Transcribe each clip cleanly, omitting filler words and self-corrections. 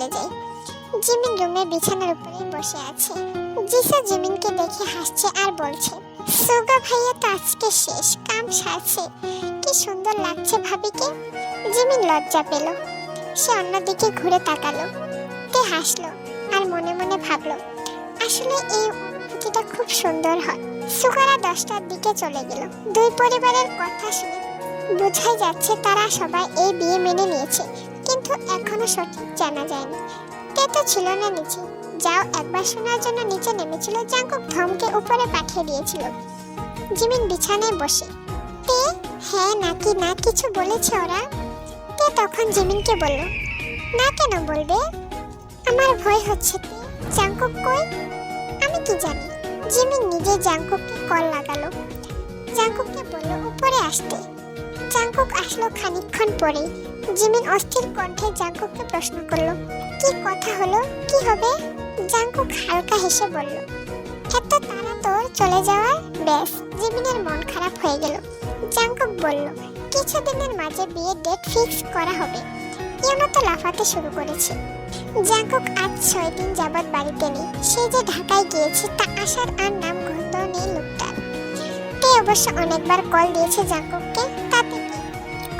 চলে যায়। জিমিন রুমে বিছানার উপরে বসে আছে। জিসা জিমিনকে দেখে হাসছে আর বলছে, সুগা ভাইয়া তো আজকে শেষ, কাম সারছে, কি সুন্দর লাগছে ভাবিকে। জিমিন লজ্জা পেল। সে অন্যদিকে ঘুরে তাকালো, তে হাসলো আর মনে মনে ভাবলো, আসলে এই অনুভূতিটা খুব সুন্দর হয়। সুগারা 10টার দিকে চলে গেল। দুই পরিবারের কথা শুনে বোঝাই যাচ্ছে তারা সবাই এই বিয়ে মেনে নিয়েছে, কিন্তু এখনো সঠিক জানা যায়নি। তে তো ছিল না নিচে, যাও একবার শোনার জন্য নিচে নেমেছিল। জাঙ্কুক ধমকে উপরে পাঠিয়ে দিয়েছিল। জিমিন বিছানায় বসে, তে হ্যাঁ নাকি না কিছু বলেছে ওরা? তে তখন জিমিনকে বলল, না কেন বলবে, আমার ভয় হচ্ছে। তে জাঙ্কুক কই? আমি কি জানি। জিমিন নিজে জাঙ্কুককে কল লাগালো। জাঙ্কুককে বলল উপরে আসতে। জাঙ্কুক আসলো খানিকক্ষণ পরেই। জিমিন অস্থির কণ্ঠে জাঙ্কুককে প্রশ্ন করলো, কি কথা হলো, কি হবে? জাঙ্কুক হালকা হেসে বলল, এত তারা তোর চলে যাওয়ার? ব্যাস, জিমিনের মন খারাপ হয়ে গেল। জাঙ্কুক বলল, কিছুদিনের মাঝে বিয়ে ডেট ফিক্স করা হবে। ইউনো তো লাফাতে শুরু করেছে। জাঙ্কুক আজ 6 দিন যাবৎ বাড়িতে নেই। সে যে ঢাকায় গিয়েছে তা আসার আর নাম গন্ধ নেই লোকটার। তে অবশ্য অনেকবার কল দিয়েছে জাঙ্কুককে, তাতে কি?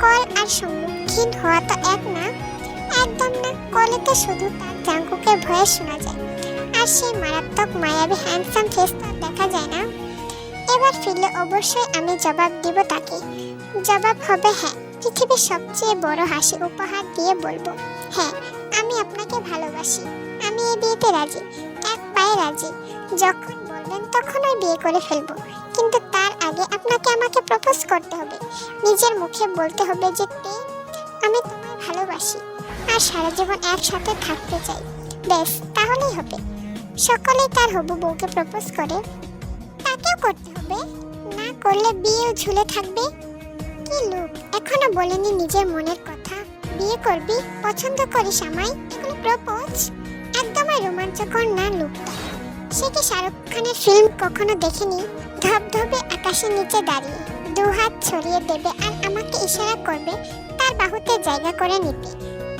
কল আর সম্মুখীন হওয়া তো এক না। একদম না, কলে তো শুধু তার জাঙ্কুকের ভয়ে শোনা যায়, আর সেই মারাত্মক মায়াবী হ্যান্ডসাম ফেস তো দেখা যায় না। এবার ফিরলে অবশ্যই আমি জবাব দিব তাকে। জবাব হবে হ্যাঁ, পৃথিবীর সবচেয়ে বড় হাসি উপহার দিয়ে বলবো, হ্যাঁ আমি আপনাকে ভালোবাসি, আমি এই বিয়েতে রাজি, এক পায়ে রাজি। যখন বলবেন তখনই বিয়ে করে ফেলবো, কিন্তু তার আগে আপনাকে আমাকে প্রপোজ করতে হবে। নিজের মুখে বলতে হবে যে তে আমি তোমায় ভালোবাসি আর সারা জীবন একসাথে থাকতে চাই। ব্যাস, তাহলেই হবে। সকলেই তার হবু বউকে প্রপোজ করে, তাকেও করতে হবে, না করলে বিয়েও ঝুলে থাকবে। কি লোক, এখনো বলেনি নিজের মনের কথা। বিয়ে করবি, পছন্দ করিস আমায়, এগুলো প্রপোজ? একদমই রোমাঞ্চকর না লোকটা। সে কি শাহরুখ খানের ফিল্ম কখনো দেখেনি? ধবধবে আকাশের নিচে দাঁড়িয়ে দুহাত ছড়িয়ে দেবে আর আমাকে ইশারা করবে তার বাহুতে জায়গা করে নিতে।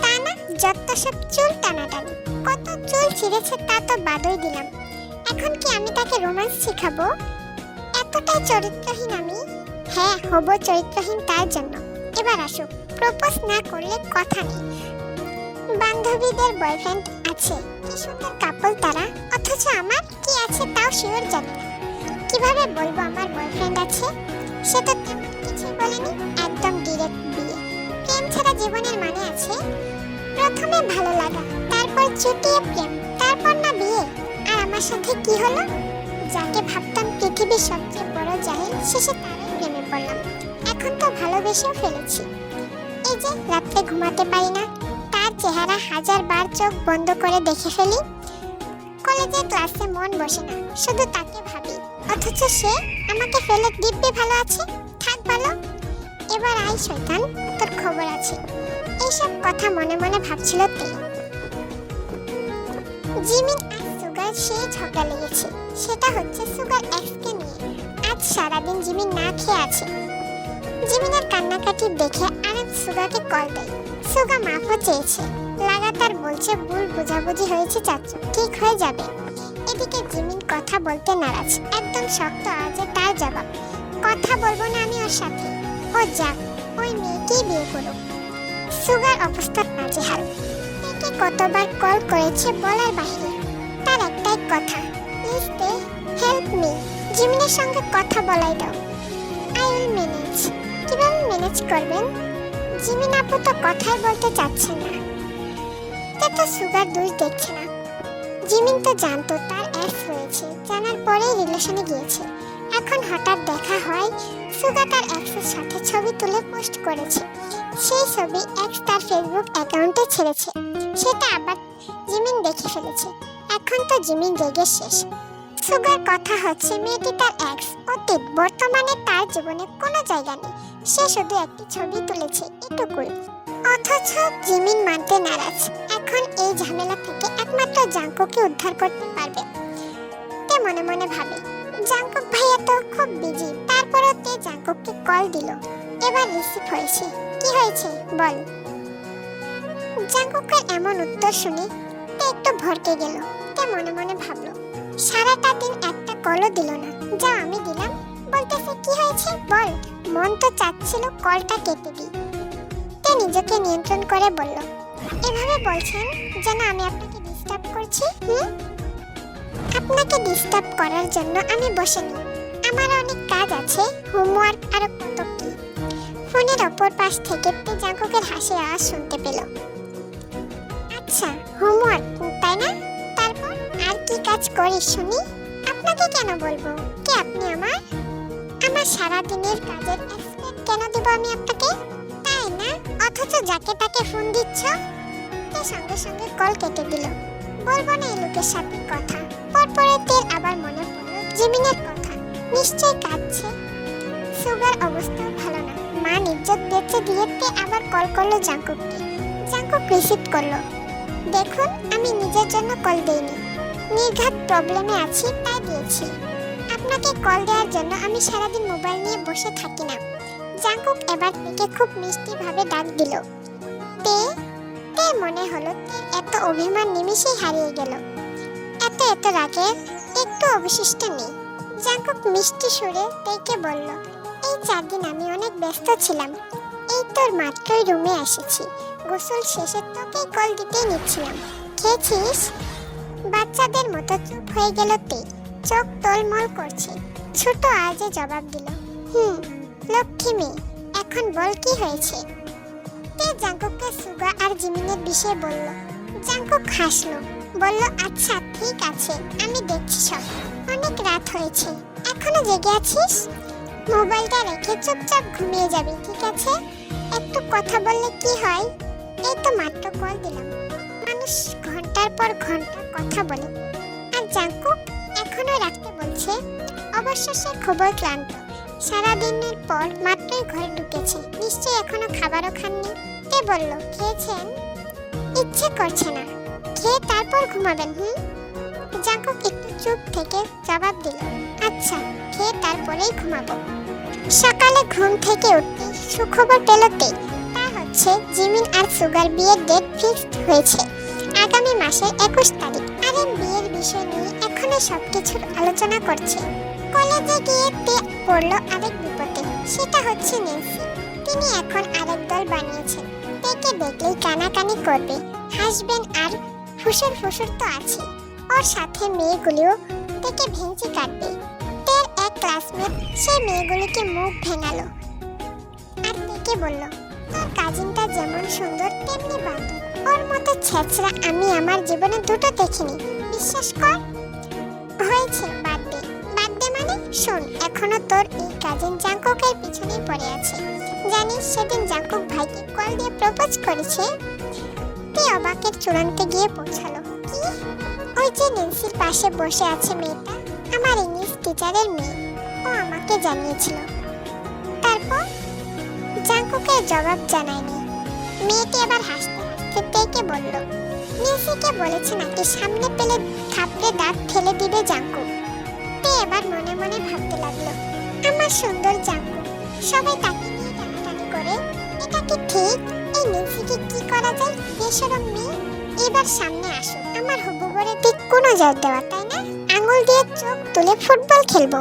তা না, যত সব চুল টানাটানি, কত চুল ছিঁড়েছে তা তো বাদই দিলাম। এখন কি আমি তাকে রোমান্স শিখাবো? এতটাই চরিত্রহীন আমি? হ্যাঁ, হবো চরিত্রহীন তার জন্য। এবার আসুক, প্রপোজ না করলে কথা নেই। বান্ধবীদের বয়ফ্রেন্ড আছে, কি সুন্দর কাপল তারা, অথচ আমার কি আছে তাও শিওর জানি না। কিভাবে বলবো আমার বয়ফ্রেন্ড আছে? সে তো তেমন কিছুই বলেনি, একদম ডিরেক্ট বিয়ে। প্রেম ছাড়া জীবনের মানে আছে? প্রথমে ভালো লাগা, তারপর চুটিয়ে প্রেম, তারপর না বিয়ে। আর আমার সাথে কি হলো? যাকে ভাবতাম পৃথিবীর সবচেয়ে বড় জাহিল, শেষে তারই প্রেমে পড়লাম। এখন তো ভালোবেসেও ফেলেছি। এই যে রাত্রে ঘুমাতে পারি না, তার চেহারা 1000 বার চোখ বন্ধ করে দেখে ফেলি। কলেজে ক্লাসে মন বসে না, শুধু তাকে ভাবি, অথচ সে আমাকে ফেলে দিব্যি ভালো আছে। থাক ভালো, এবার আই শয়তান, তোর খবর আছে। এইসব কথা মনে মনে ভাবছিল তে। জিমিন আর সুগার সেই ঝগড়া লেগেছে। সেটা হচ্ছে সুগার এক্সকে নিয়ে। আজ সারাদিন জিমিন না খেয়ে আছে। জিমিনের কান্নাকাটি দেখে আরেক সুগাকে কল দেয়। সুগা মাফও চেয়েছে, লাগাতার বলছে ভুল বোঝাবুঝি হয়েছে চাচু, ঠিক হয়ে যাবে। এদিকে জিমিন কথা বলতে নারাজ, একদম শক্ত আওয়াজে তার জবাব, কথা বলবো না আমি ওর সাথে, ও যাক, ওই মেয়েকেই বিয়ে করুক। সুগার অবস্থা নাজেহাল। তাকে কতবার কল করেছে বলার বাহিরে। তার একটাই কথা, প্লিজ দে, হেল্প মি, জিমিনের সঙ্গে কথা বলাই দাও। I will manage. কিভাবে ম্যানেজ করবেন? জিমিন আপু তো কথাই বলতে চাচ্ছে না। তে তো সুগার দোষ দেখছে না। জিমিন তো জানতো তার এক্স রয়েছে, জানার পরেই রিলেশনে গিয়েছে। এখন হঠাৎ দেখা হয়, সুগা তার এক্সের সাথে ছবি তুলে পোস্ট করেছে। সেই ছবি এক্স তার ফেসবুক অ্যাকাউন্টে ছেড়েছে। সেটা আবার জিমিন দেখে ফেলেছে। এখন তো জিমিন রেগে শেষ। সুগার কথা হচ্ছে মেয়েটি তার এক্স, অতীত, বর্তমানে তার জীবনে কোনো জায়গা নেই। সে শুধু একটি ছবি তুলেছে, এটুকুই। অথচ জিমিন মানতে নারাজ। এখন এই ঝামেলা থেকে একমাত্র জাঙ্কুককে উদ্ধার করতে পারবে। তে মনে মনে ভাবে, জাঙ্কুক ভাইয়া তো খুব বিজি। তারপরও তে জাঙ্কুককে কল দিল। এবার রিসিভ হয়েছে। কি হয়েছে বল। জাঙ্কুকের এমন উত্তর শুনে তে একটু ভরকে গেল। তে মনে মনে ভাবলো, সারাটা দিন একটা কলও দিল না, যা আমি দিলাম। বলতেছে কি হয়েছে বল। মন তো চাচ্ছিল কলটা কেটে দিই। তে নিজেকে নিয়ন্ত্রণ করে বলল, এভাবে বলছেন যেন আমি আপনাকে ডিস্টার্ব করছি। আপনাকে ডিস্টার্ব করার জন্য আমি বসে নেই, আমার অনেক কাজ আছে, হোমওয়ার্ক আর কত কি। ফোনের অপর পাশ থেকে তে জাঙ্কুকের হাসি আওয়াজ শুনতে পেল। আচ্ছা হোমওয়ার্ক তাই না, তারপর আর কি কাজ করিস শুনি। আপনাকে কেন বলবো, কে আপনি আমার সারা দিনের কাজের এক্সপ্লেন কেন দেব আমি আপনাকে, তাই না? অথচ যাকে তাকে ফোন দিচ্ছ। তে সঙ্গে সঙ্গে কল কেটে দিল। বলবো না এই লোকের সাথে কথা। পরপরে তের আবার মনে পড়লো জিমিনের কথা, নিশ্চয়ই কাঁদছে। সুগার অবস্থাও ভালো না, মান ইজ্জত বেঁচে দিয়ে তে আবার কল করলো জাঙ্কুককে। জাঙ্কুক রিসিভ করলো। দেখুন আমি নিজের জন্য কল দেইনি, নির্ঘাত প্রবলেমে আছি তাই দিয়েছি। আপনাকে কল দেওয়ার জন্য আমি সারাদিন মোবাইল নিয়ে বসে থাকি না। জাঙ্কুক এবার থেকে খুব মিষ্টি ভাবে ডাক দিল, তে। তে মনে হলো এত অভিমান নিমিষেই হারিয়ে গেল। এত রাগের একটু অবশিষ্ট নেই। জাঙ্কুক মিষ্টি সুরে তেকে বলল, এই 4 দিন আমি অনেক ব্যস্ত ছিলাম, এই তোর মাত্রই রুমে এসেছি, গোসল শেষে তোকে কল দিতেই নিচ্ছিলাম। খেয়েছিস? বাচ্চাদের মতো চুপ হয়ে গেল তে, চোখ টলমল করছে। ছোট আজে জবাব দিল, লক্ষ্মী মেয়ে, এখন বল কি হয়েছে। তে জাঙ্কুককে সুগা আর জিমিনের বিষয়ে বলল। জাঙ্কুক হাসলো, বলল আচ্ছা ঠিক আছে, আমি দেখছি সব। অনেক রাত হয়েছে, এখনো জেগে আছিস? মোবাইলটা রেখে চুপচাপ ঘুমিয়ে যাবি, ঠিক আছে? একটু কথা বললে কি হয়, এই তো মাত্র কল দিলাম। মানুষ ঘন্টার পর ঘন্টা কথা বলে, আর জাঙ্কুক এখনো রাখতে বলছে। অবশ্য সে খুবই ক্লান্ত, সারাদিনের পর মাত্রই ঘরে ঢুকেছে, নিশ্চয়ই এখনো খাবারও খাননি। তে বলল, খেয়েছেন? ইচ্ছে করছে না, খেয়ে তারপর ঘুমাবেন। জাঙ্কুক একটু চুপ থেকে জবাব দিল, আচ্ছা খেয়ে তারপরেই ঘুমাবো। সকালে ঘুম থেকে উঠতে সুখবর পেল তে, তা হচ্ছে জিমিন আর সুগার বিয়ের ডেট ফিক্সড হয়েছে আগামী মাসের 21 তারিখ। আর এই বিয়ের বিষয় নিয়ে এখনো সবকিছুর আলোচনা করছে। কলেজে গিয়ে তে পড়লো আরেক বিপদে, সেটা হচ্ছে নেন্সি। তিনি এখন আরেক দল বানিয়েছেন, তেকে দেখলেই কানাকানি করবে, হাসবেন আর ফুসুর ফুসুর তো আছে, ওর সাথে মেয়েগুলিও তেকে ভেঙচি কাটবে। তের এক ক্লাসমেট সেই মেয়েগুলিকে মুখ ভেঙালো আর তেকে বলল, তোর কাজিনটা যেমন সুন্দর তেমনি বান্ধব, ওর মতো ছেঁচড়া আমি আমার জীবনে দুটো দেখিনি, বিশ্বাস কর। হয়েছে বার্থডে মানে শোন, এখনো তোর এই কাজিন জাঙ্কুকের পিছনেই পড়ে আছে। জানিস সেদিন জাঙ্কুক ভাইকে কল দিয়ে প্রপোজ করেছে। তে অবাকের চূড়ান্তে গিয়ে পৌঁছালো। কি? ওই যে নেন্সির পাশে বসে আছে মেয়েটা, আমার ইংলিশ টিচারের মেয়ে, ও আমাকে জানিয়েছিল। তারপর জাঙ্কুকের জবাব জানায়নি। মেয়েটি আবার হাসতে হাসতে তেকে বলল, নেন্সিকে বলেছে নাকি সামনে পেলে থাপড়ে দাঁত ফেলে দিবে জাঙ্কুক। তে এবার মনে মনে ভাবতে লাগলো, আমার সুন্দর জাঙ্কুক, সবাই তাকে নিয়ে টানাটানি করে, এটা কি ঠিক? এই নেন্সিকে কি করা যায়? বেশরম মেয়ে, এবার সামনে আসুক, আমার হবু বরের দিক কোনো জোর দেওয়া, তাই না? আঙুল দিয়ে চোখ তুলে ফুটবল খেলবো।